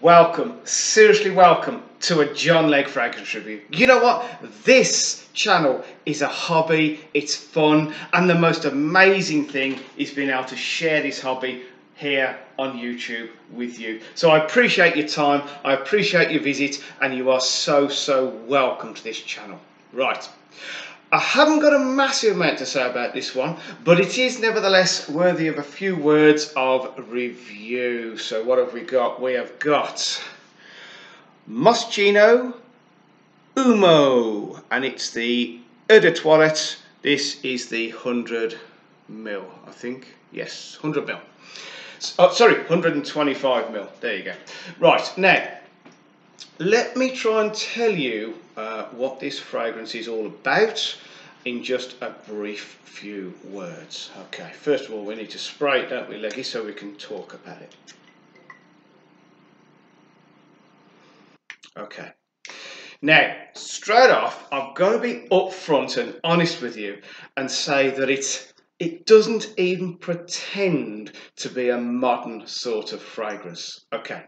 Welcome, seriously welcome to a John Legg fragrance review. You know what? This channel is a hobby, it's fun, and the most amazing thing is being able to share this hobby here on YouTube with you. So I appreciate your time, I appreciate your visit, and you are so welcome to this channel. Right. I haven't got a massive amount to say about this one, but it is nevertheless worthy of a few words of review. So what have we got? We have got Moschino UOMO, and it's the Eau de Toilette. This is the 100ml, I think. Yes, 100ml. Oh, sorry, 125ml. There you go. Right, now, let me try and tell you what this fragrance is all about in just a brief few words. Okay, first of all, we need to spray it, don't we, Leggy, so we can talk about it. Okay. Now, straight off, I'm going to be upfront and honest with you and say that it doesn't even pretend to be a modern sort of fragrance. Okay.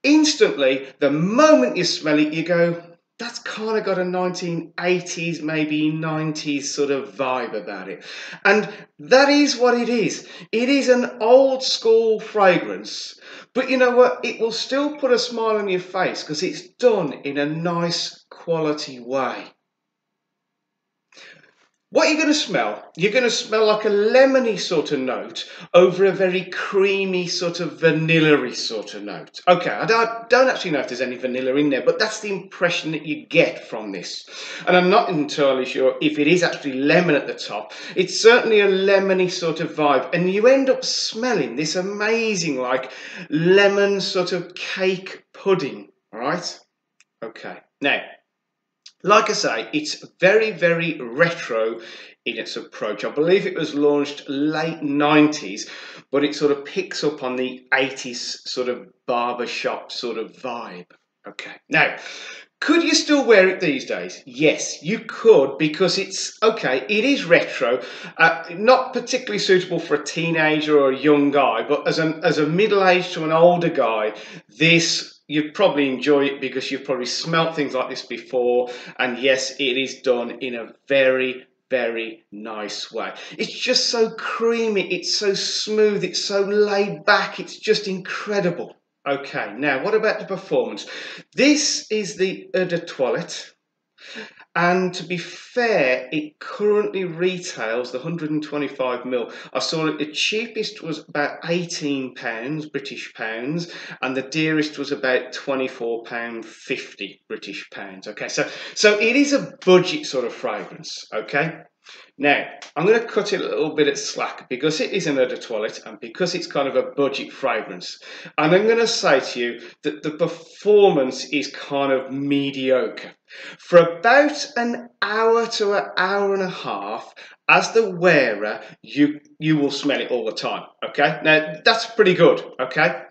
Instantly, the moment you smell it, you go, that's kind of got a 1980s, maybe 90s sort of vibe about it. And that is what it is. It is an old school fragrance, but you know what? It will still put a smile on your face because it's done in a nice quality way. What you're going to smell, you're going to smell like a lemony sort of note over a very creamy sort of vanilla-y sort of note. Okay, I don't actually know if there's any vanilla in there, but that's the impression that you get from this. And I'm not entirely sure if it is actually lemon at the top. It's certainly a lemony sort of vibe, and you end up smelling this amazing like lemon sort of cake pudding, all right? Okay, now, like I say, it's very retro in its approach. I believe it was launched late 90s, but it sort of picks up on the 80s sort of barbershop sort of vibe. Okay, now, could you still wear it these days? Yes, you could, because it's, okay, it is retro, not particularly suitable for a teenager or a young guy, but as a middle-aged to an older guy, you'd probably enjoy it because you've probably smelt things like this before, and yes, it is done in a very nice way. It's just so creamy, it's so smooth, it's so laid back, it's just incredible. Okay, now what about the performance? This is the Eau de Toilette, and to be fair, it currently retails the 125ml. I saw it, the cheapest was about £18 British pounds, and the dearest was about £24.50 British pounds. Okay, so it is a budget sort of fragrance. Okay. Now, I'm going to cut it a little bit at slack because it is an Eau de Toilette and because it's kind of a budget fragrance. And I'm going to say to you that the performance is kind of mediocre. For about an hour to an hour and a half, as the wearer, you will smell it all the time. Okay, now that's pretty good. Okay,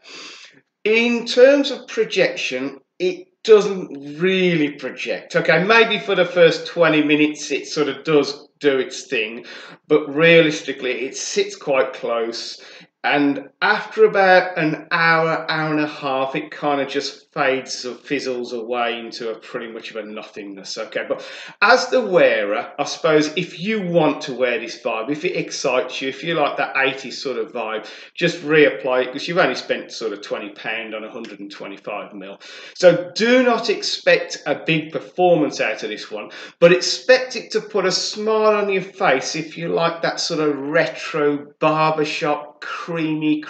in terms of projection, it doesn't really project. Okay, maybe for the first 20 minutes it sort of does do its thing, but realistically it sits quite close, and after about an hour and a half it kind of just fades or fizzles away into a pretty much of a nothingness. Okay, but as the wearer, I suppose if you want to wear this vibe, if it excites you, if you like that 80s sort of vibe, just reapply it because you've only spent sort of £20 on 125ml. So do not expect a big performance out of this one, but expect it to put a smile on your face if you like that sort of retro barbershop creamy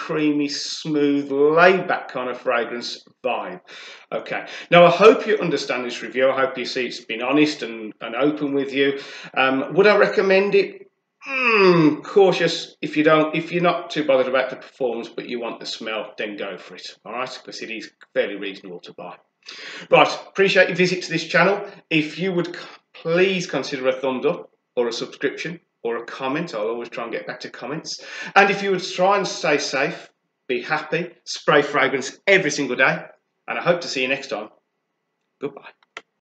smooth laid back kind of fragrance vibe. Okay, now I hope you understand this review. I hope you see it's been honest and open with you. Would I recommend it? Cautious. If you're not too bothered about the performance but you want the smell, then go for it. All right, because it is fairly reasonable to buy. Right, appreciate your visit to this channel. If you would please consider a thumbs up or a subscription or a comment. I'll always try and get back to comments. And if you would try and stay safe, be happy, spray fragrance every single day, and I hope to see you next time. Goodbye.